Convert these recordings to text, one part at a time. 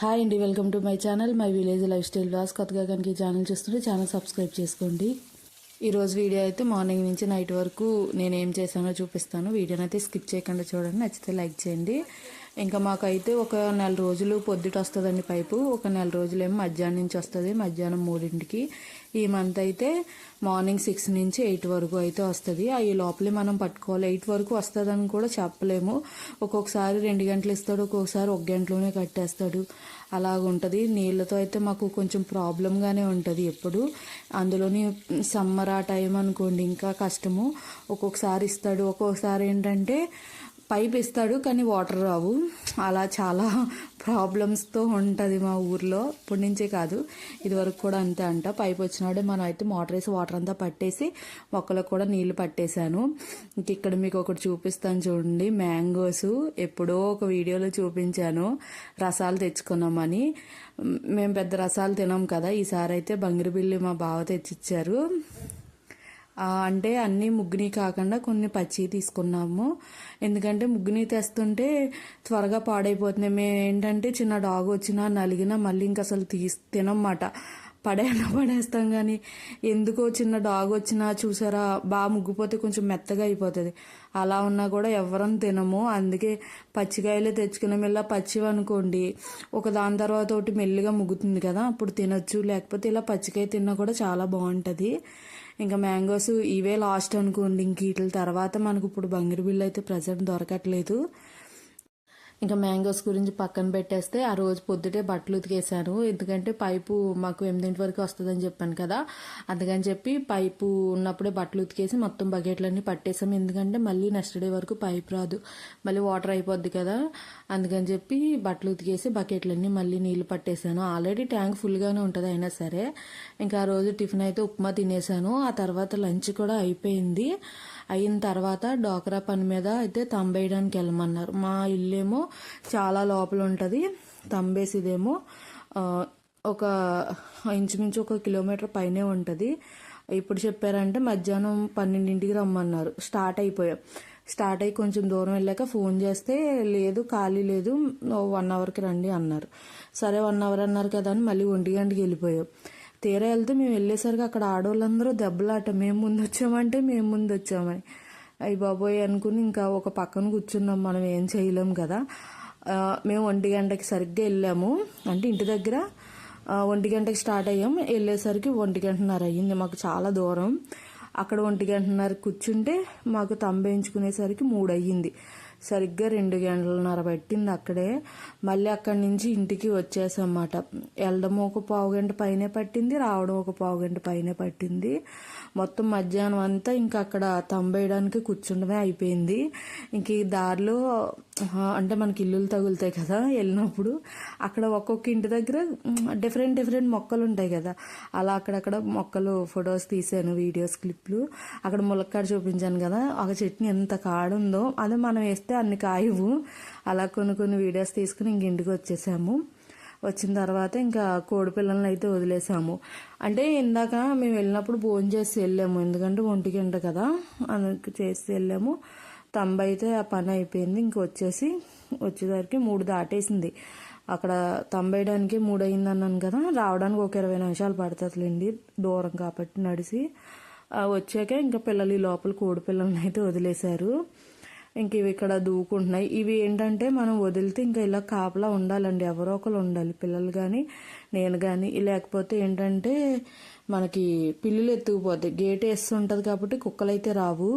Hi అండి, welcome to my channel my village life style vlogs. కొత్తగా కనుక ఈ ఛానల్ చూస్తుంటే ఛానల్ సబ్స్క్రైబ్ చేసుకోండి. ఈరోజు వీడియో అయితే మార్నింగ్ నుంచి నైట్ వరకు నేను ఏం చేశానో చూపిస్తాను. వీడియోని అయితే స్కిప్ చేయకుండా చూడండి, నచ్చితే లైక్ చేయండి. ఇంకా మాకైతే ఒక నెల రోజులు పొద్దుట వస్తుందండి పైపు, ఒక నెల రోజులేమో మధ్యాహ్నం నుంచి వస్తుంది, మధ్యాహ్నం 3ంటికి. ఈ మంత్ అయితే మార్నింగ్ 6 నుంచి 8 వరకు అయితే వస్తుంది. ఈ లోపలే మనం పట్టుకోవాలి. 8 వరకు వస్తుందని కూడా చెప్పలేము. ఒక్కొక్కసారి 2 గంటలు ఇస్తాడు, ఒక్కొక్కసారి 1 గంటలోనే కట్టేస్తాడు. అలాగుంటుంది. నీళ్ళతో అయితే మాకు కొంచెం ప్రాబ్లంగానే ఉంటుంది ఎప్పుడు. అందులోని సమ్మర్ ఆ టైం అనుకోండి ఇంకా కష్టము. ఒక్కొక్కసారి ఇస్తాడు, ఒక్కొక్కసారి ఏంటంటే పైప్ ఇస్తాడు కానీ వాటర్ రావు. అలా చాలా ప్రాబ్లమ్స్తో ఉంటుంది మా ఊర్లో. ఇప్పటి నుంచే కాదు, ఇదివరకు కూడా అంతే అంట. పైప్ వచ్చినాడే మనం అయితే మోటార్ వేసి వాటర్ అంతా పట్టేసి మొక్కలకు కూడా నీళ్లు పట్టేశాను. ఇంక ఇక్కడ మీకు ఒకటి చూపిస్తాను చూడండి, మ్యాంగోస్. ఎప్పుడో ఒక వీడియోలో చూపించాను రసాలు తెచ్చుకున్నామని. మేము పెద్ద రసాలు తినాం కదా, ఈసారి అయితే బంగిరిబిల్లి మా బావ తెచ్చిచ్చారు. అంటే అన్నీ ముగ్గుని కాకుండా కొన్ని పచ్చి తీసుకున్నాము. ఎందుకంటే ముగ్గుని తెస్తుంటే త్వరగా పాడైపోతున్నాయి. మేము ఏంటంటే చిన్న డాగ్ వచ్చినా నలిగినా మళ్ళీ ఇంక అసలు తినమాట, పడేస్తాం. కానీ ఎందుకో చిన్న డాగ్ వచ్చినా చూసారా బాగా ముగ్గిపోతే కొంచెం మెత్తగా అయిపోతుంది. అలా ఉన్నా కూడా ఎవరం తినము. అందుకే పచ్చికాయలే తెచ్చుకున్నాం. ఇలా పచ్చివి అనుకోండి ఒక దాని తర్వాత ఒకటి మెల్లిగా ముగ్గుతుంది కదా, అప్పుడు తినొచ్చు. లేకపోతే ఇలా పచ్చికాయ తిన్నా కూడా చాలా బాగుంటుంది. ఇంకా మ్యాంగోస్ ఇవే లాస్ట్ అనుకోండి. ఇంక వీటి తర్వాత మనకు ఇప్పుడు బంగిరిబిల్లి అయితే ప్రజెంట్ దొరకట్లేదు. ఇంకా మ్యాంగోస్ గురించి పక్కన పెట్టేస్తే ఆ రోజు పొద్దుటే బట్టలు ఉతికేసాను. ఎందుకంటే పైపు మాకు 8 వరకు వస్తుందని చెప్పాను కదా, అందుకని చెప్పి పైపు ఉన్నప్పుడే బట్టలు ఉతికేసి మొత్తం బకెట్లన్నీ పట్టేసాము. ఎందుకంటే మళ్ళీ నెక్స్ట్ డే వరకు పైపు రాదు, మళ్ళీ వాటర్ అయిపోద్ది కదా. అందుకని చెప్పి బట్టలు ఉతికేసి బకెట్లన్నీ మళ్ళీ నీళ్లు పట్టేశాను. ఆల్రెడీ ట్యాంక్ ఫుల్గానే ఉంటుంది అయినా సరే. ఇంకా ఆ రోజు టిఫిన్ అయితే ఉప్మా తినేసాను. ఆ తర్వాత లంచ్ కూడా అయిపోయింది. అయిన తర్వాత డోకరా పని మీద అయితే తంబేయడానికి వెళ్ళమన్నారు. మా ఇల్లేమో చాలా లోపల ఉంటుంది, తంబేసిదేమో ఒక ఇంచుమించు 1 కిలోమీటర్ పైనే ఉంటుంది. ఇప్పుడు చెప్పారంటే మధ్యాహ్నం 12ంటికి రమ్మన్నారు. స్టార్ట్ అయ్యి కొంచెం దూరం వెళ్ళాక ఫోన్ చేస్తే లేదు ఖాళీ లేదు, 1 అవర్కి రండి అన్నారు. సరే 1 అవర్ అన్నారు కదా అని మళ్ళీ 1 గంటకి వెళ్ళిపోయాం. తీరా వెళ్తే మేము వెళ్ళేసరికి అక్కడ ఆడవాళ్ళందరూ దెబ్బలాట, మేము ముందు వచ్చామని. అయ్యి బాబోయ్ అనుకుని ఇంకా ఒక పక్కన కూర్చున్నాం. మనం ఏం చేయలేం కదా. మేము 1 గంటకి సరిగ్గా వెళ్ళాము. అంటే ఇంటి దగ్గర 1 గంటకి స్టార్ట్ అయ్యాం. వెళ్ళేసరికి 1 గంటన్నర అయ్యింది. మాకు చాలా దూరం. అక్కడ 1 గంటన్నర కూర్చుంటే మాకు తంబేయించుకునేసరికి 3 అయ్యింది. సరిగ్గా 2 గంటలన్నర పట్టింది అక్కడే. మళ్ళీ అక్కడి నుంచి ఇంటికి వచ్చేసన్నమాట. వెళ్ళడం ఒక 1/2 గంట పైనే పట్టింది, రావడం ఒక 1/2 గంట పైనే పట్టింది. మొత్తం మధ్యాహ్నం అంతా ఇంకా అక్కడ తంబేయడానికి కూర్చుండమే అయిపోయింది. ఇంక ఈ దారిలో అంటే మనకి ఇల్లులు తగులుతాయి కదా వెళ్ళినప్పుడు, అక్కడ ఒక్కొక్క ఇంటి దగ్గర డిఫరెంట్ మొక్కలు ఉంటాయి కదా, అలా అక్కడక్కడ మొక్కలు ఫొటోస్ తీసాను, వీడియోస్ క్లిప్లు. అక్కడ ములక్కాడ చూపించాను కదా, ఒక చెట్టుని ఎంత కాడుందో, అదే మనం వేస్తే అన్ని కాయవు. అలా కొన్ని వీడియోస్ తీసుకుని ఇంక ఇంటికి వచ్చేసాము. వచ్చిన తర్వాత ఇంకా కోడి పిల్లల్ని అయితే వదిలేసాము. అంటే ఇందాక మేము వెళ్ళినప్పుడు భోజనం చేసి వెళ్ళాము, ఎందుకంటే 1 గంట కదా అందుకు చేసి వెళ్ళాము. అయితే ఆ పని అయిపోయింది. ఇంక వచ్చేసరికి 3 దాటేసింది. అక్కడ తంబేయడానికి 3 అయింది అన్నాను కదా, రావడానికి ఒక 20 నిమిషాలు పడుతుందిలేండి, దూరం కాబట్టి నడిచి. వచ్చాక ఇంకా పిల్లలు లోపల కోడి పిల్లల్ని అయితే వదిలేశారు. ఇంక ఇవి ఇక్కడ దూకుంటున్నాయి. ఇవి ఏంటంటే మనం వదిలితే ఇంకా ఇలా కాపలా ఉండాలండి, ఎవరో ఒకరు ఉండాలి, పిల్లలు కానీ నేను కానీ. లేకపోతే ఏంటంటే మనకి పిల్లులు ఎత్తుకుపోతాయి. గేట్ వేస్తుంటుంది కాబట్టి కుక్కలు అయితే రావు.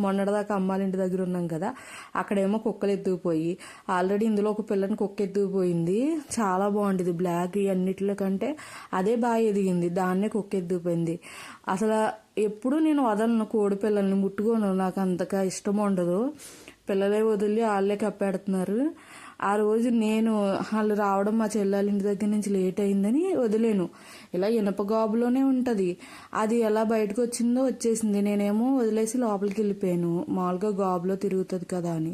మొన్నటిదాకా అమ్మాళ్ళ ఇంటి దగ్గర ఉన్నాం కదా, అక్కడేమో కుక్కలు ఎత్తుకుపోయి, ఆల్రెడీ ఇందులో ఒక పిల్లని కుక్క ఎత్తుకుపోయింది. చాలా బాగుండేది, బ్లాక్ అన్నిటిలో కంటే అదే బాగా ఎదిగింది, దాన్నే కుక్క ఎత్తుకుపోయింది. అసలు ఎప్పుడు నేను వదలను కోడి పిల్లల్ని, ముట్టుకోను, నాకు అంతగా ఇష్టం ఉండదు. పిల్లలే వదిలి వాళ్ళే కప్పెడుతున్నారు. ఆ రోజు నేను వాళ్ళు రావడం మా చెల్లెల ఇంటి దగ్గర నుంచి లేట్ అయిందని వదిలేను. ఇలా ఇనప గాబులోనే ఉంటుంది, అది ఎలా బయటకు వచ్చిందో వచ్చేసింది. నేనేమో వదిలేసి లోపలికి వెళ్ళిపోయాను, మామూలుగా గాబులో తిరుగుతుంది కదా అని.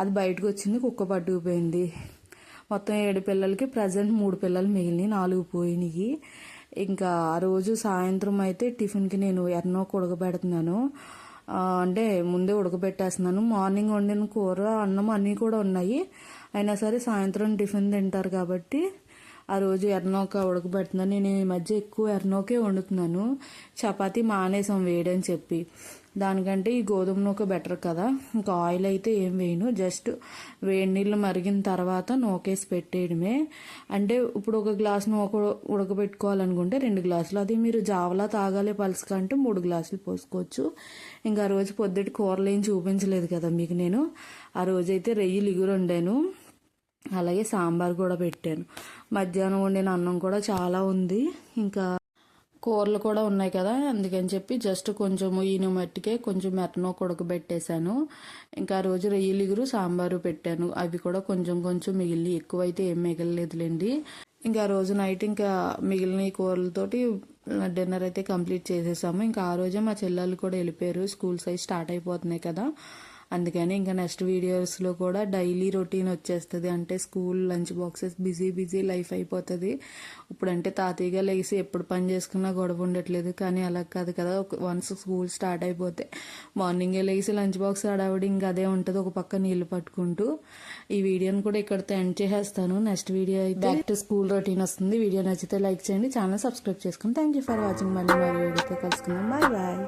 అది బయటకు వచ్చింది, కుక్క పట్టుకుపోయింది. మొత్తం 7 పిల్లలకి ప్రజెంట్ 3 పిల్లలు మిగిలినాయి, 4 పోయినాయి. ఇంకా ఆ రోజు సాయంత్రం అయితే టిఫిన్కి నేను ఎర్నోకు ఉడకబెడుతున్నాను. అంటే ముందే ఉడకబెట్టేస్తున్నాను. మార్నింగ్ వండిన కూర అన్నం అన్నీ కూడా ఉన్నాయి. అయినా సరే సాయంత్రం టిఫిన్ తింటారు కాబట్టి ఆ రోజు ఎర్నోక ఉడకబెడుతున్నాను. నేను ఈ మధ్య ఎక్కువ ఎర్నోకే వండుతున్నాను. చపాతీ మానేసాం వేయడని చెప్పి. దానికంటే ఈ గోధుమ నూక బెటర్ కదా. ఇంకా ఆయిల్ అయితే ఏం వేయను, జస్ట్ వేడి నీళ్ళు మరిగిన తర్వాత నూకేసి పెట్టేయడమే. అంటే ఇప్పుడు ఒక గ్లాస్ నూక ఉడకబెట్టుకోవాలనుకుంటే 2 గ్లాసులు, అది మీరు జావలా తాగాలి పలుసుగా అంటే 3 గ్లాసులు పోసుకోవచ్చు. ఇంకా ఆ రోజు పొద్దుటి కూరలు ఏం చూపించలేదు కదా మీకు నేను. ఆ రోజైతే రొయ్యలు ఇగురు వండాను, అలాగే సాంబార్ కూడా పెట్టాను. మధ్యాహ్నం వండిన అన్నం కూడా చాలా ఉంది, ఇంకా కూరలు కూడా ఉన్నాయి కదా, అందుకని చెప్పి జస్ట్ కొంచెం ఈను మట్టికే కొంచెం మెత్తనో ఉడకబెట్టేశాను. ఇంకా ఆ రోజు రొయ్యలు ఇగురు సాంబారు పెట్టాను, అవి కూడా కొంచెం కొంచెం మిగిలి, ఎక్కువైతే ఏం మిగలలేదులేండి. ఇంకా ఆ రోజు నైట్ ఇంకా మిగిలిన ఈ కూరలతోటి డిన్నర్ అయితే కంప్లీట్ చేసేసాము. ఇంకా ఆ రోజే మా చెల్లెళ్ళు కూడా వెళ్ళిపోయారు, స్కూల్స్ అవి స్టార్ట్ అయిపోతున్నాయి కదా. అందుకని ఇంకా నెక్స్ట్ వీడియోస్లో కూడా డైలీ రొటీన్ వచ్చేస్తుంది. అంటే school lunch boxes busy life అయిపోతుంది. ఇప్పుడంటే తాతయ్యగా లేచి ఎప్పుడు పని చేసుకున్నా గొడవ ఉండట్లేదు, కానీ అలా కాదు కదా. వన్స్ స్కూల్ స్టార్ట్ అయిపోతే మార్నింగే లేచి లంచ్ బాక్స్ హడావిడి ఇంకా అదే ఉంటుంది, ఒక పక్క నీళ్లు పట్టుకుంటూ. ఈ వీడియోని కూడా ఇక్కడితో ఎండ్ చేసేస్తాను. నెక్స్ట్ వీడియో అయితే బ్యాక్ టు స్కూల్ రొటీన్ వస్తుంది. వీడియో నచ్చితే లైక్ చేయండి, ఛానల్ సబ్స్క్రైబ్ చేసుకోండి. Thank you for watching. మళ్ళీ వీడియోతో కలుసుకుందాం. Bye bye.